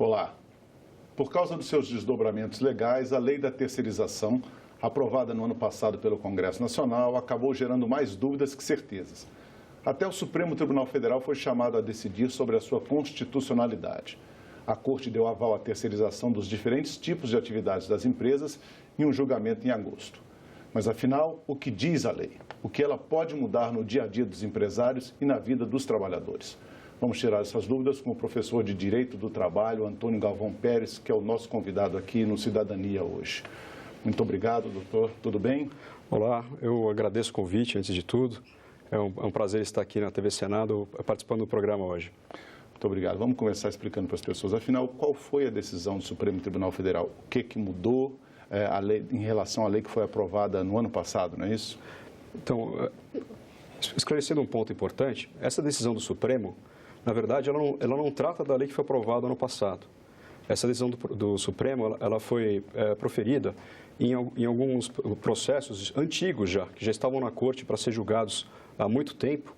Olá. Por causa dos seus desdobramentos legais, a lei da terceirização, aprovada no ano passado pelo Congresso Nacional, acabou gerando mais dúvidas que certezas. Até o Supremo Tribunal Federal foi chamado a decidir sobre a sua constitucionalidade. A Corte deu aval à terceirização dos diferentes tipos de atividades das empresas em um julgamento em agosto. Mas, afinal, o que diz a lei? O que ela pode mudar no dia a dia dos empresários e na vida dos trabalhadores? Vamos tirar essas dúvidas com o professor de Direito do Trabalho, Antônio Galvão Pérez, que é o nosso convidado aqui no Cidadania hoje. Muito obrigado, doutor. Tudo bem? Olá, eu agradeço o convite, antes de tudo. É um prazer estar aqui na TV Senado participando do programa hoje. Muito obrigado. Vamos começar explicando para as pessoas. Afinal, qual foi a decisão do Supremo Tribunal Federal? O que mudou a lei, em relação à lei que foi aprovada no ano passado, não é isso? Então, esclarecendo um ponto importante, essa decisão do Supremo, na verdade, ela não trata da lei que foi aprovada no ano passado. Essa decisão do Supremo, ela foi proferida em alguns processos antigos já, que já estavam na Corte para ser julgados há muito tempo,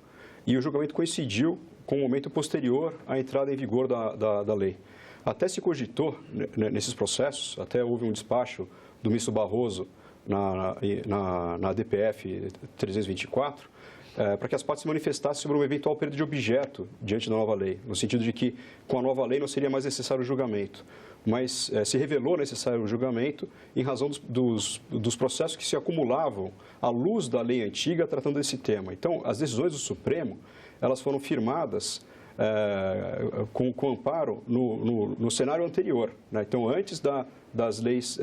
e o julgamento coincidiu com o momento posterior à entrada em vigor da lei. Até se cogitou nesses processos, até houve um despacho do ministro Barroso na DPF 324, para que as partes se manifestassem sobre uma eventual perda de objeto diante da nova lei, no sentido de que, com a nova lei, não seria mais necessário o julgamento. Mas se revelou necessário o julgamento em razão dos processos que se acumulavam à luz da lei antiga tratando desse tema. Então, as decisões do Supremo, elas foram firmadas com amparo no cenário anterior, né? Então, antes das leis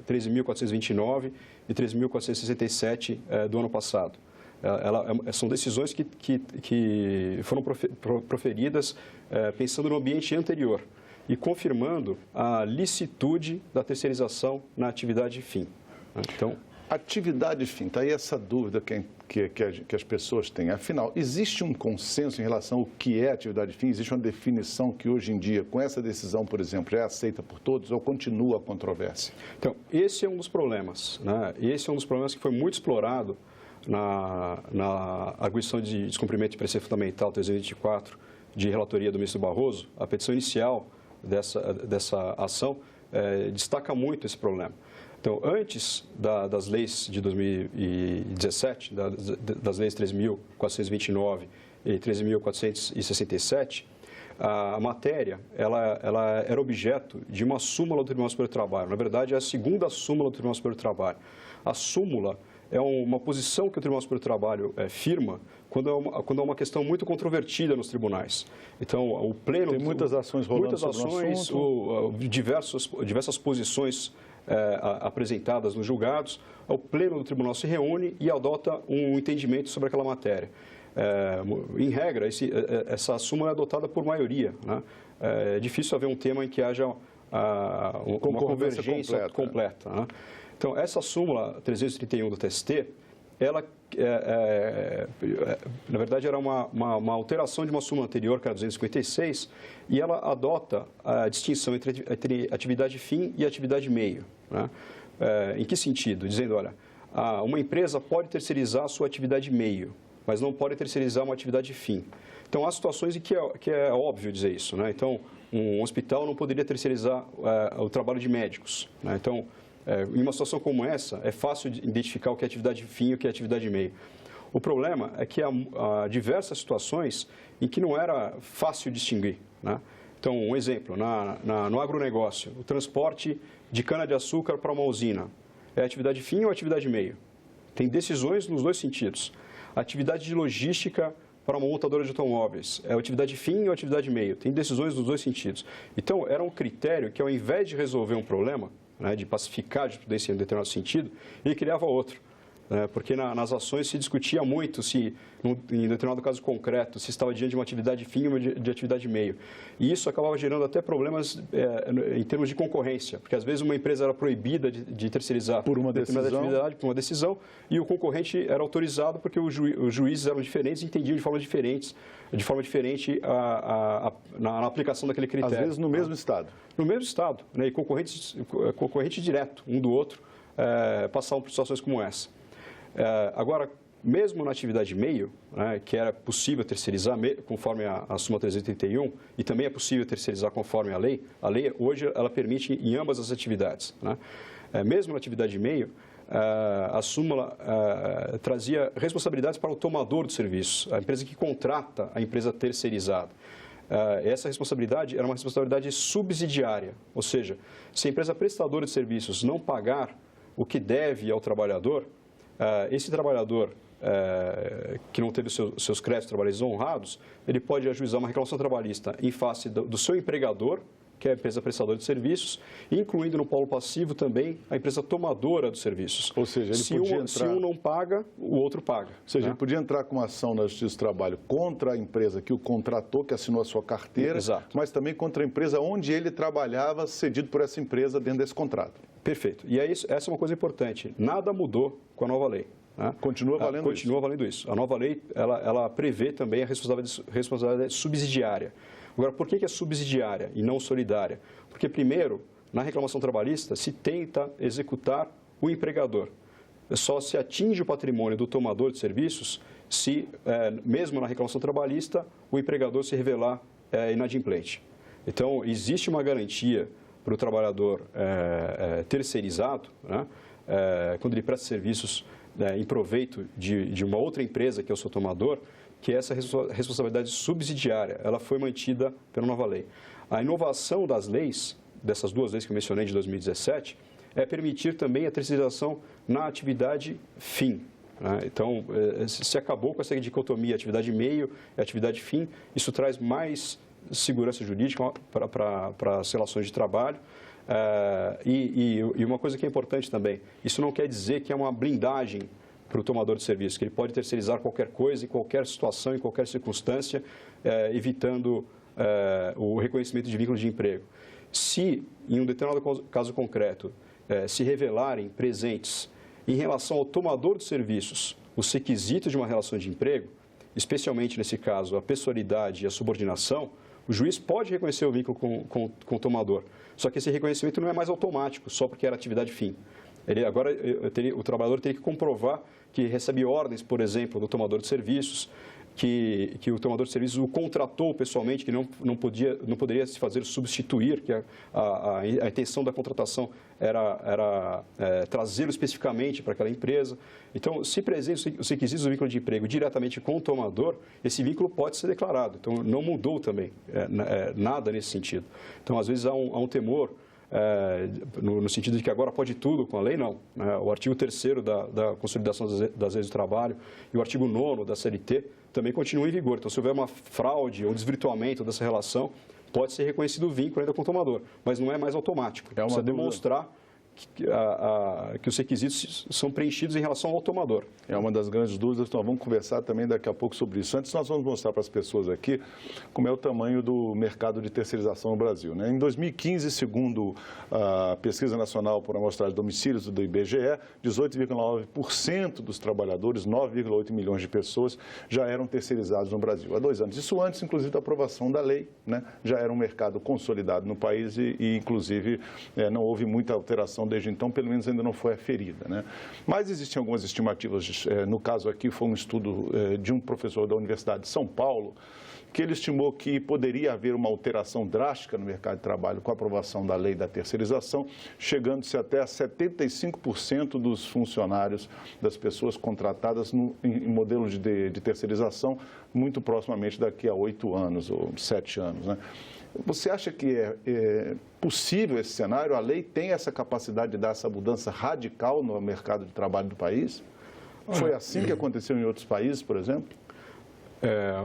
13.429 e 13.467 do ano passado. São decisões que foram proferidas pensando no ambiente anterior e confirmando a licitude da terceirização na atividade fim. Então, atividade fim, está aí essa dúvida que as pessoas têm. Afinal, existe um consenso em relação ao que é atividade fim? Existe uma definição que hoje em dia, com essa decisão, por exemplo, é aceita por todos ou continua a controvérsia? Então, esse é um dos problemas, né? Esse é um dos problemas que foi muito explorado na arguição de descumprimento de preceito fundamental 324 de relatoria do ministro Barroso. A petição inicial dessa ação destaca muito esse problema. Então, antes das leis de 2017, das leis 13.429 e 13.467, a matéria ela era objeto de uma súmula do Tribunal Superior do Trabalho. Na verdade, é a segunda súmula do Tribunal Superior do Trabalho. A súmula é uma posição que o Tribunal Superior do Trabalho firma quando é uma questão muito controvertida nos tribunais. Então, o Pleno... Tem muitas ações rolando sobre o assunto. Diversas posições apresentadas nos julgados. O Pleno do Tribunal se reúne e adota um entendimento sobre aquela matéria. Em regra, essa súmula é adotada por maioria, né? É difícil haver um tema em que haja uma convergência completa, né? Então, essa súmula 331 do TST, ela, na verdade, era uma alteração de uma súmula anterior, que era 256, e ela adota a distinção entre atividade fim e atividade meio, né? Em que sentido? Dizendo, olha, uma empresa pode terceirizar a sua atividade meio, mas não pode terceirizar uma atividade fim. Então, há situações em que é óbvio dizer isso, né? Então, um hospital não poderia terceirizar o trabalho de médicos, né? Então, em uma situação como essa, é fácil de identificar o que é atividade fim e o que é atividade meio. O problema é que há diversas situações em que não era fácil distinguir, né? Então, um exemplo, no agronegócio, o transporte de cana-de-açúcar para uma usina, é atividade fim ou atividade meio? Tem decisões nos dois sentidos. A atividade de logística para uma montadora de automóveis, é atividade fim ou atividade meio? Tem decisões nos dois sentidos. Então, era um critério que, ao invés de resolver um problema, né, de pacificar a jurisprudência em um determinado sentido, ele criava outro. Porque nas ações se discutia muito se, em determinado caso concreto, se estava diante de uma atividade fim ou de atividade meio. E isso acabava gerando até problemas em termos de concorrência, porque às vezes uma empresa era proibida de terceirizar por uma determinada atividade, por uma decisão, e o concorrente era autorizado porque os juízes eram diferentes e entendiam de forma diferente na aplicação daquele critério. Às vezes no mesmo estado. No mesmo estado, né, e concorrente direto, um do outro, passavam por situações como essa. Agora, mesmo na atividade meio, né, que era possível terceirizar conforme a súmula 381, e também é possível terceirizar conforme a lei hoje ela permite em ambas as atividades, né? Mesmo na atividade meio, a súmula trazia responsabilidades para o tomador de serviços, a empresa que contrata a empresa terceirizada. Essa responsabilidade era uma responsabilidade subsidiária, ou seja, se a empresa prestadora de serviços não pagar o que deve ao trabalhador, esse trabalhador que não teve seus créditos trabalhistas honrados, ele pode ajuizar uma reclamação trabalhista em face do seu empregador, que é a empresa prestadora de serviços, incluindo no polo passivo também a empresa tomadora dos serviços. Ou seja, se um não paga, o outro paga. Ou seja, né? ele podia entrar com uma ação na Justiça do Trabalho contra a empresa que o contratou, que assinou a sua carteira, Exato. mas também contra a empresa onde ele trabalhava, cedido por essa empresa dentro desse contrato. Perfeito. E essa é uma coisa importante. Nada mudou com a nova lei. Né? Continua valendo isso? Continua valendo isso. A nova lei, ela prevê também a responsabilidade subsidiária. Agora, por que é subsidiária e não solidária? Porque, primeiro, na reclamação trabalhista, se tenta executar o empregador. Só se atinge o patrimônio do tomador de serviços se, mesmo na reclamação trabalhista, o empregador se revelar inadimplente. Então, existe uma garantia para o trabalhador terceirizado, né? Quando ele presta serviços em proveito de uma outra empresa que é o seu tomador, que essa responsabilidade subsidiária ela foi mantida pela nova lei. A inovação das leis, dessas duas leis que eu mencionei de 2017, é permitir também a terceirização na atividade fim. Né? Então, se acabou com essa dicotomia atividade meio e atividade fim, isso traz mais segurança jurídica para as relações de trabalho. E uma coisa que é importante também, isso não quer dizer que é uma blindagem para o tomador de serviço, que ele pode terceirizar qualquer coisa, em qualquer situação, em qualquer circunstância, evitando o reconhecimento de vínculo de emprego. Se, em um determinado caso concreto, se revelarem presentes em relação ao tomador de serviços os requisitos de uma relação de emprego, especialmente nesse caso a pessoalidade e a subordinação, o juiz pode reconhecer o vínculo com o tomador. Só que esse reconhecimento não é mais automático, só porque era atividade fim. O trabalhador teria que comprovar que recebe ordens, por exemplo, do tomador de serviços, que o tomador de serviços o contratou pessoalmente, que não poderia se fazer substituir, que a intenção da contratação era trazê-lo especificamente para aquela empresa. Então, se presente os requisitos do vínculo de emprego diretamente com o tomador, esse vínculo pode ser declarado. Então, não mudou também nada nesse sentido. Então, às vezes há um temor, no sentido de que agora pode tudo com a lei, não. O artigo 3º da Consolidação das Leis do Trabalho e o artigo 9º da CLT também continuam em vigor. Então, se houver uma fraude ou desvirtuamento dessa relação, pode ser reconhecido o vínculo ainda com o tomador, mas não é mais automático. Precisa demonstrar que os requisitos são preenchidos em relação ao tomador. É uma das grandes dúvidas, nós vamos conversar também daqui a pouco sobre isso. Antes, nós vamos mostrar para as pessoas aqui como é o tamanho do mercado de terceirização no Brasil. Em 2015, segundo a Pesquisa Nacional por Amostragem de Domicílios do IBGE, 18,9% dos trabalhadores, 9,8 milhões de pessoas, já eram terceirizados no Brasil. Há 2 anos. Isso antes, inclusive, da aprovação da lei, já era um mercado consolidado no país e inclusive, não houve muita alteração desde então, pelo menos ainda não foi aferida. Mas existem algumas estimativas, no caso aqui foi um estudo de um professor da Universidade de São Paulo, que ele estimou que poderia haver uma alteração drástica no mercado de trabalho com a aprovação da lei da terceirização, chegando-se até a 75% dos funcionários, das pessoas contratadas em modelo de terceirização, muito proximamente daqui a 8 anos ou 7 anos. Você acha que é possível esse cenário? A lei tem essa capacidade de dar essa mudança radical no mercado de trabalho do país? Foi assim que aconteceu em outros países, por exemplo?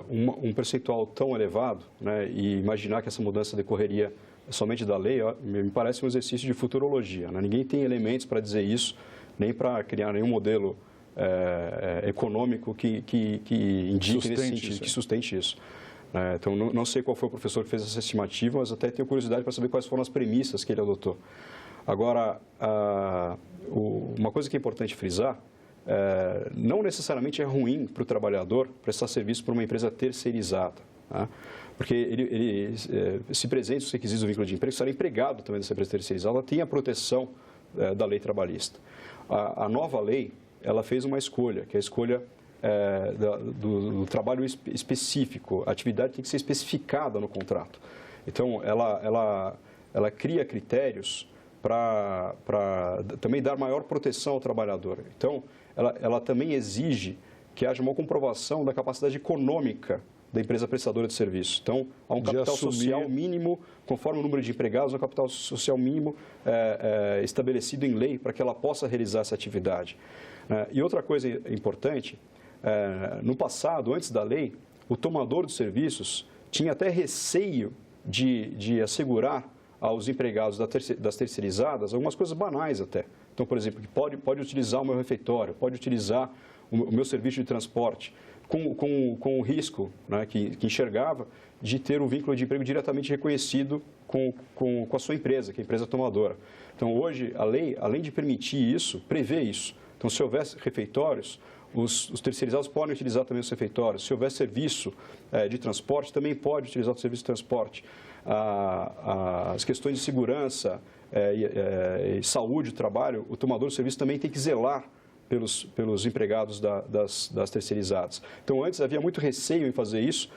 Um percentual tão elevado, e imaginar que essa mudança decorreria somente da lei, me parece um exercício de futurologia. Ninguém tem elementos para dizer isso, nem para criar nenhum modelo econômico que indique nesse sentido, que sustente isso. Então, não sei qual foi o professor que fez essa estimativa, mas até tenho curiosidade para saber quais foram as premissas que ele adotou. Agora, uma coisa que é importante frisar, não necessariamente é ruim para o trabalhador prestar serviço para uma empresa terceirizada, porque se presente os requisitos do vínculo de emprego, será empregado também dessa empresa terceirizada, ela tem a proteção da lei trabalhista. A nova lei, ela fez uma escolha, que é a escolha do trabalho específico. A atividade tem que ser especificada no contrato. Então, ela cria critérios para também dar maior proteção ao trabalhador. Então, ela também exige que haja uma comprovação da capacidade econômica da empresa prestadora de serviço. Então, há um capital social mínimo, conforme o número de empregados, um capital social mínimo estabelecido em lei para que ela possa realizar essa atividade. E outra coisa importante, no passado, antes da lei, o tomador de serviços tinha até receio de assegurar aos empregados das terceirizadas algumas coisas banais até. Então, por exemplo, que pode utilizar o meu refeitório, pode utilizar o meu serviço de transporte, com o risco, né, que enxergava de ter o vínculo de emprego diretamente reconhecido com a sua empresa, que é a empresa tomadora. Então, hoje, a lei, além de permitir isso, prevê isso. Então, se houver refeitórios, os terceirizados podem utilizar também os refeitórios. Se houver serviço de transporte, também pode utilizar o serviço de transporte. As questões de segurança e saúde do trabalho, o tomador de serviço também tem que zelar pelos empregados das terceirizadas. Então, antes havia muito receio em fazer isso,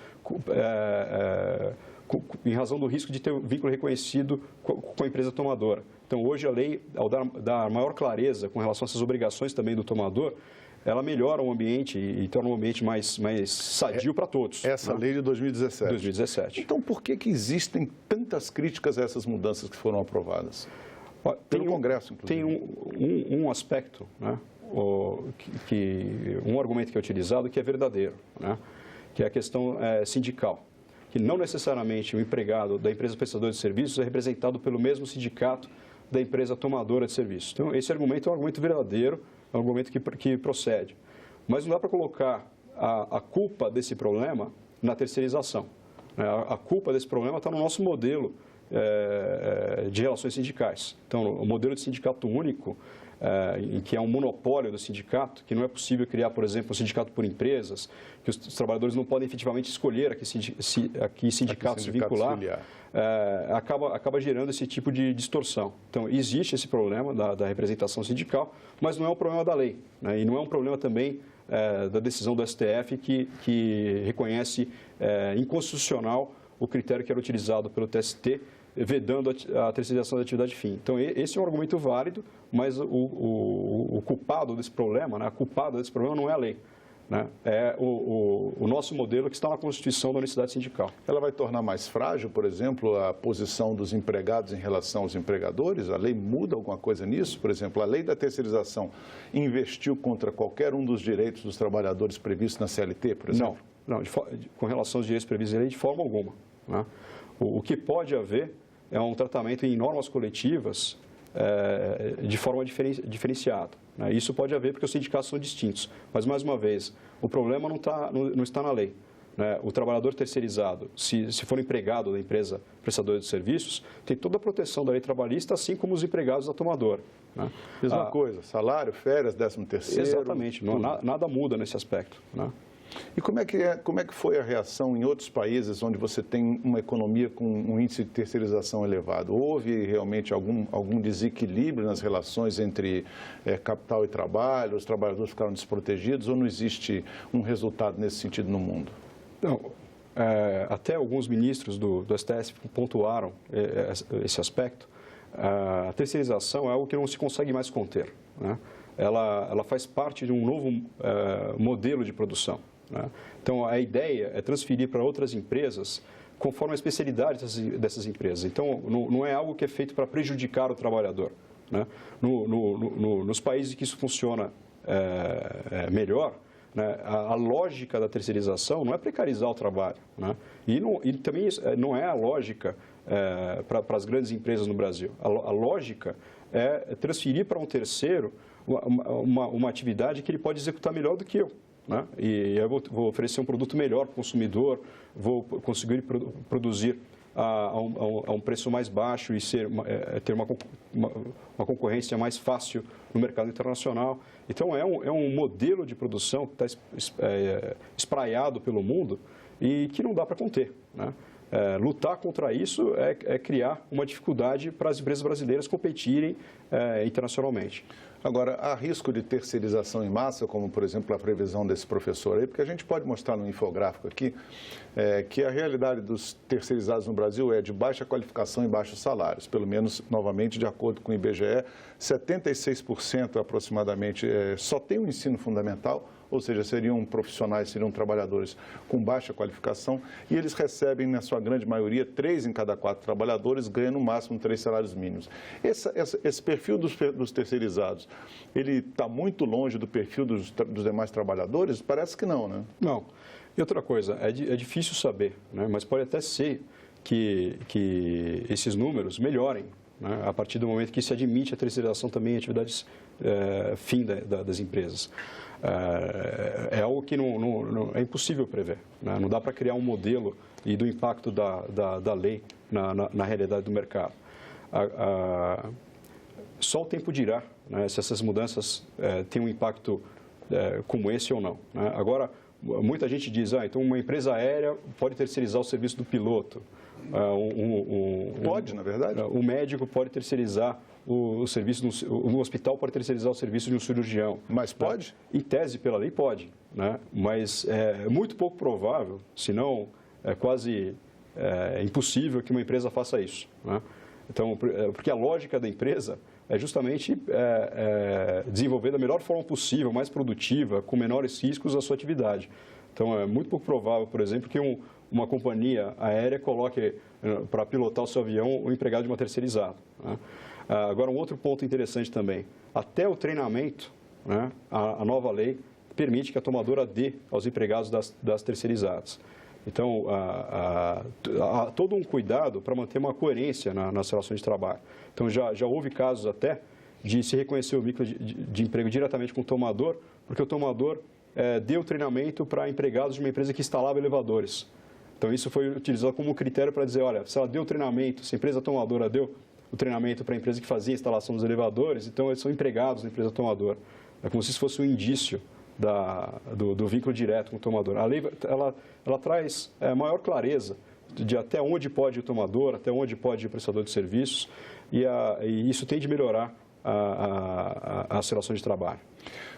em razão do risco de ter um vínculo reconhecido com a empresa tomadora. Então, hoje a lei, ao dar maior clareza com relação a essas obrigações também do tomador, ela melhora o ambiente e torna o ambiente mais sadio para todos. Essa lei de 2017. 2017. Então, por que existem tantas críticas a essas mudanças que foram aprovadas? Pelo Congresso, inclusive. Tem um aspecto, né, um argumento que é utilizado que é verdadeiro, né, que é a questão sindical, que não necessariamente o empregado da empresa prestadora de serviços é representado pelo mesmo sindicato da empresa tomadora de serviços. Então, esse argumento é um argumento verdadeiro, é um argumento que procede. Mas não dá para colocar a culpa desse problema na terceirização. A culpa desse problema está no nosso modelo de relações sindicais. Então, o modelo de sindicato único, em que é um monopólio do sindicato, que não é possível criar, por exemplo, um sindicato por empresas, que os trabalhadores não podem efetivamente escolher a que sindicato se vincular, acaba gerando esse tipo de distorção. Então, existe esse problema da representação sindical, mas não é um problema da lei, né? E não é um problema também da decisão do STF que reconhece inconstitucional o critério que era utilizado pelo TST, vedando a terceirização da atividade fim. Então, esse é um argumento válido, mas o culpado desse problema, né, a culpada desse problema não é a lei, né, é o nosso modelo que está na Constituição da Unicidade Sindical. Ela vai tornar mais frágil, por exemplo, a posição dos empregados em relação aos empregadores? A lei muda alguma coisa nisso? Por exemplo, a lei da terceirização investiu contra qualquer um dos direitos dos trabalhadores previstos na CLT, por exemplo? Não, com relação aos direitos previstos em lei, de forma alguma, né? O que pode haver é um tratamento em normas coletivas de forma diferenciada, né? Isso pode haver porque os sindicatos são distintos. Mas, mais uma vez, o problema não está na lei, né? O trabalhador terceirizado, se for empregado da empresa prestadora de serviços, tem toda a proteção da lei trabalhista, assim como os empregados da tomadora, né? Mesma coisa, salário, férias, 13º. Exatamente, nada muda nesse aspecto, né? E como é que foi a reação em outros países onde você tem uma economia com um índice de terceirização elevado? Houve realmente algum desequilíbrio nas relações entre capital e trabalho? Os trabalhadores ficaram desprotegidos ou não existe um resultado nesse sentido no mundo? Não, até alguns ministros do STF pontuaram esse aspecto. A terceirização é algo que não se consegue mais conter, né? Ela faz parte de um novo modelo de produção, né? Então, a ideia é transferir para outras empresas conforme a especialidade dessas empresas. Então, não é algo que é feito para prejudicar o trabalhador, né? Nos países que isso funciona melhor, né, a lógica da terceirização não é precarizar o trabalho, né? E também não é a lógica para as grandes empresas no Brasil. A lógica é transferir para um terceiro uma atividade que ele pode executar melhor do que eu, né? E eu vou oferecer um produto melhor para o consumidor, vou conseguir produzir a um preço mais baixo e ter uma concorrência mais fácil no mercado internacional. Então, é um modelo de produção que está espraiado pelo mundo e que não dá para conter, né? lutar contra isso é criar uma dificuldade para as empresas brasileiras competirem internacionalmente. Agora, há risco de terceirização em massa, como, por exemplo, a previsão desse professor aí, porque a gente pode mostrar no infográfico aqui que a realidade dos terceirizados no Brasil é de baixa qualificação e baixos salários. Pelo menos, novamente, de acordo com o IBGE, 76% aproximadamente só tem o ensino fundamental, ou seja, seriam profissionais, seriam trabalhadores com baixa qualificação, e eles recebem, na sua grande maioria, 3 em cada 4 trabalhadores ganham no máximo 3 salários mínimos. Esse perfil dos terceirizados, ele está muito longe do perfil dos demais trabalhadores? Parece que não, né? Não. E outra coisa, é difícil saber, né? Mas pode até ser que esses números melhorem, né? A partir do momento que se admite a terceirização também em atividades fim das empresas. É algo que não é impossível prever, né? Não dá para criar um modelo e do impacto da lei na realidade do mercado. Só o tempo dirá, né, se essas mudanças têm um impacto como esse ou não, né? Agora, muita gente diz, então uma empresa aérea pode terceirizar o serviço do piloto. Pode, na verdade. O médico pode terceirizar o serviço, no hospital pode terceirizar o serviço de um cirurgião. Mas pode? Em tese, pela lei, pode, né? Mas é muito pouco provável, se não é quase impossível que uma empresa faça isso, né? Então, porque a lógica da empresa é justamente desenvolver da melhor forma possível, mais produtiva, com menores riscos a sua atividade. Então, é muito pouco provável, por exemplo, que uma companhia aérea coloque para pilotar o seu avião o empregado de uma terceirizada, né? Agora, um outro ponto interessante também, até o treinamento, né, a nova lei permite que a tomadora dê aos empregados das terceirizadas. Então, há todo um cuidado para manter uma coerência nas relações de trabalho. Então, já houve casos até de se reconhecer o vínculo de emprego diretamente com o tomador, porque o tomador deu treinamento para empregados de uma empresa que instalava elevadores. Então, isso foi utilizado como critério para dizer, olha, se ela deu treinamento, se a empresa tomadora deu o treinamento para a empresa que fazia a instalação dos elevadores, então eles são empregados da empresa tomadora. É como se isso fosse um indício do vínculo direto com o tomador. A lei ela traz maior clareza de até onde pode ir o tomador, até onde pode ir o prestador de serviços, e isso tem de melhorar as relações de trabalho.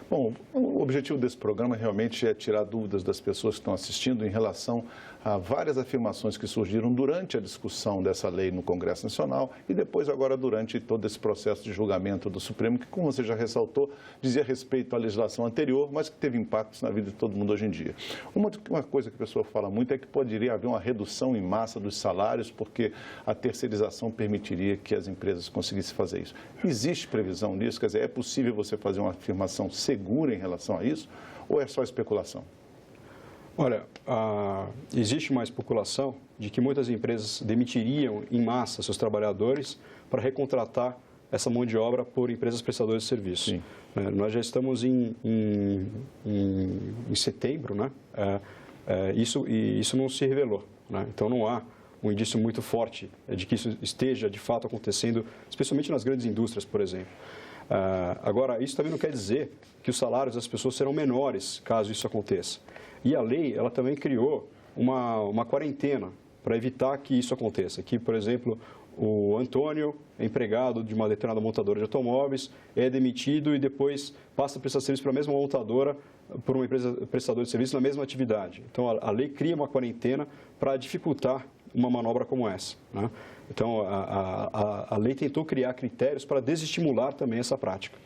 Bom, o objetivo desse programa realmente é tirar dúvidas das pessoas que estão assistindo em relação a várias afirmações que surgiram durante a discussão dessa lei no Congresso Nacional e depois agora durante todo esse processo de julgamento do Supremo, que, como você já ressaltou, dizia respeito à legislação anterior, mas que teve impactos na vida de todo mundo hoje em dia. Uma coisa que a pessoa fala muito é que poderia haver uma redução em massa dos salários, porque a terceirização permitiria que as empresas conseguissem fazer isso. Existe previsão disso? Quer dizer, é possível você fazer uma afirmação segura em relação a isso, ou é só especulação? Olha, existe uma especulação de que muitas empresas demitiriam em massa seus trabalhadores para recontratar essa mão de obra por empresas prestadoras de serviço. Sim. Nós já estamos em setembro, né? Isso não se revelou, né? Então, não há um indício muito forte de que isso esteja, de fato, acontecendo, especialmente nas grandes indústrias, por exemplo. Agora, isso também não quer dizer que os salários das pessoas serão menores caso isso aconteça. E a lei, ela também criou uma quarentena para evitar que isso aconteça. Que, por exemplo, o Antônio é empregado de uma determinada montadora de automóveis, é demitido e depois passa a prestar serviço para a mesma montadora por uma empresa prestadora de serviço na mesma atividade. Então, a lei cria uma quarentena para dificultar uma manobra como essa, né? Então, a lei tentou criar critérios para desestimular também essa prática.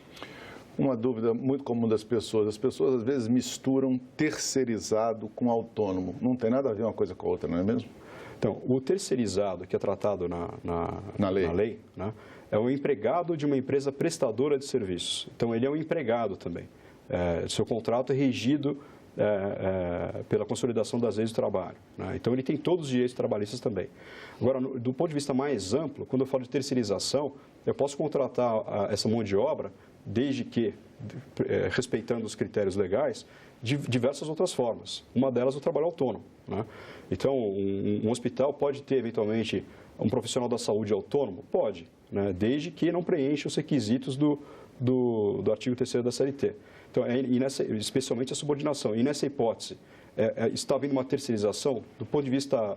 Uma dúvida muito comum das pessoas. As pessoas, às vezes, misturam terceirizado com autônomo. Não tem nada a ver uma coisa com a outra, não é mesmo? Então, o terceirizado, que é tratado na lei, né, é o empregado de uma empresa prestadora de serviços. Então, ele é um empregado também. Seu contrato é regido pela consolidação das leis do trabalho, né? Então, ele tem todos os direitos trabalhistas também. Agora, do ponto de vista mais amplo, quando eu falo de terceirização, eu posso contratar essa mão de obra, desde que, respeitando os critérios legais, de diversas outras formas. Uma delas é o trabalho autônomo, né? Então, um hospital pode ter, eventualmente, um profissional da saúde autônomo? Pode, né? Desde que não preencha os requisitos do artigo 3º da CLT. Então, especialmente a subordinação. E nessa hipótese, está havendo uma terceirização? Do ponto de vista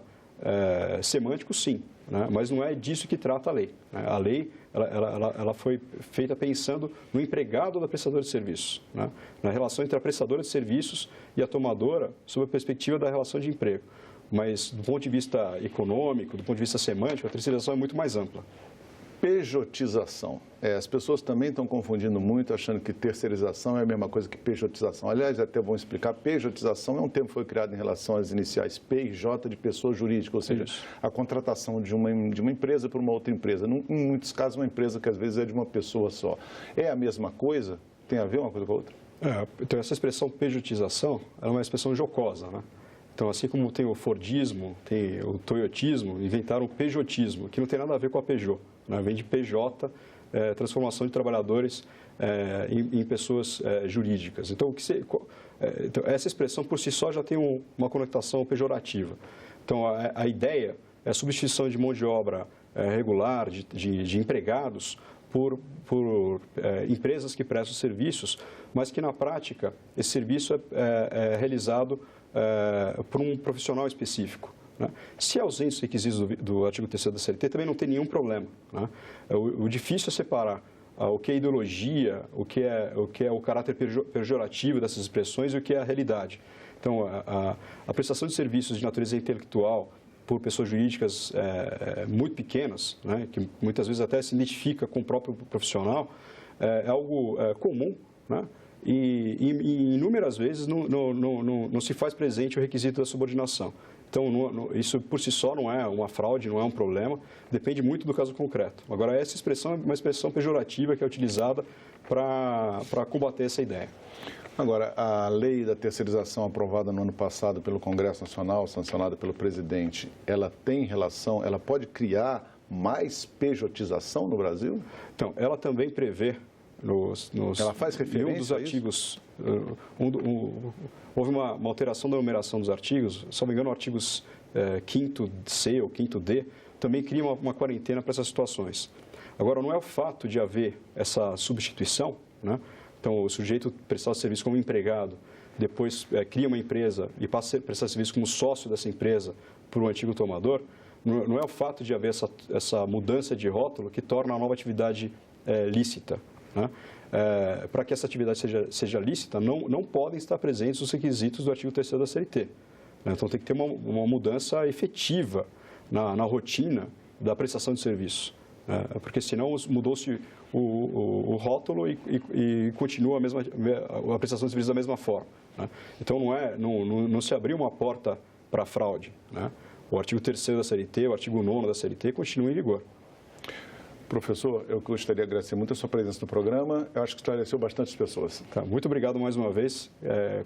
semântico, sim, né? Mas não é disso que trata a lei, né? A lei ela foi feita pensando no empregado da prestadora de serviços, né? Na relação entre a prestadora de serviços e a tomadora, sob a perspectiva da relação de emprego. Mas, do ponto de vista econômico, do ponto de vista semântico, a terceirização é muito mais ampla. Pejotização. As pessoas também estão confundindo muito, achando que terceirização é a mesma coisa que pejotização. Aliás, até bom explicar, pejotização é um termo que foi criado em relação às iniciais P e J de pessoa jurídica, ou seja, a contratação de uma empresa por uma outra empresa. Em muitos casos, uma empresa que às vezes é de uma pessoa só. É a mesma coisa? Tem a ver uma coisa com a outra? Então, essa expressão pejotização é uma expressão jocosa, né? Então, assim como tem o Fordismo, tem o Toyotismo, inventaram o Pejotismo, que não tem nada a ver com a Peugeot, né? Vem de PJ, transformação de trabalhadores em pessoas jurídicas. Então, então, essa expressão por si só já tem uma conotação pejorativa. Então, a ideia é a substituição de mão de obra regular, de empregados, por empresas que prestam serviços, mas que, na prática, esse serviço é realizado por um profissional específico, né? Se ausente os requisitos do artigo 3º da CLT, também não tem nenhum problema, né? O difícil é separar o que é ideologia, o que é o caráter pejorativo dessas expressões e o que é a realidade. Então, a prestação de serviços de natureza intelectual por pessoas jurídicas muito pequenas, né, que muitas vezes até se identifica com o próprio profissional, é algo comum, né? E inúmeras vezes não se faz presente o requisito da subordinação. Então, isso por si só não é uma fraude, não é um problema, depende muito do caso concreto. Agora, essa expressão é uma expressão pejorativa que é utilizada para combater essa ideia. Agora, a lei da terceirização aprovada no ano passado pelo Congresso Nacional, sancionada pelo presidente, ela tem relação, ela pode criar mais pejotização no Brasil? Então, ela também prevê ela faz referência em um dos artigos, houve uma alteração da numeração dos artigos, se não me engano, artigos 5º C ou 5º D, também cria uma quarentena para essas situações. Agora, não é o fato de haver essa substituição, né? Então, o sujeito prestar serviço como empregado, depois cria uma empresa e passa a prestar serviço como sócio dessa empresa por um antigo tomador, não é o fato de haver essa mudança de rótulo que torna a nova atividade lícita, né? Para que essa atividade seja lícita, não podem estar presentes os requisitos do artigo 3º da CLT. Né? Então, tem que ter uma mudança efetiva na rotina da prestação de serviço. Porque senão mudou-se o rótulo e continua a prestação de serviço da mesma forma, né? Então, não se abriu uma porta para a fraude, né? O artigo 3º da CLT, o artigo 9º da CLT continuam em vigor. Professor, eu gostaria de agradecer muito a sua presença no programa. Eu acho que esclareceu bastante pessoas. Tá, muito obrigado mais uma vez.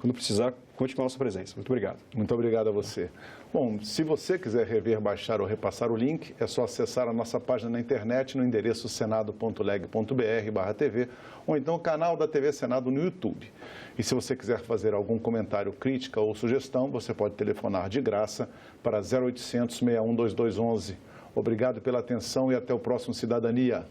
Quando precisar, conte com a nossa presença. Muito obrigado. Muito obrigado a você. Bom, se você quiser rever, baixar ou repassar o link, é só acessar a nossa página na internet no endereço senado.leg.br/TV ou então o canal da TV Senado no YouTube. E se você quiser fazer algum comentário, crítica ou sugestão, você pode telefonar de graça para 0800 61 2211. Obrigado pela atenção e até o próximo Cidadania.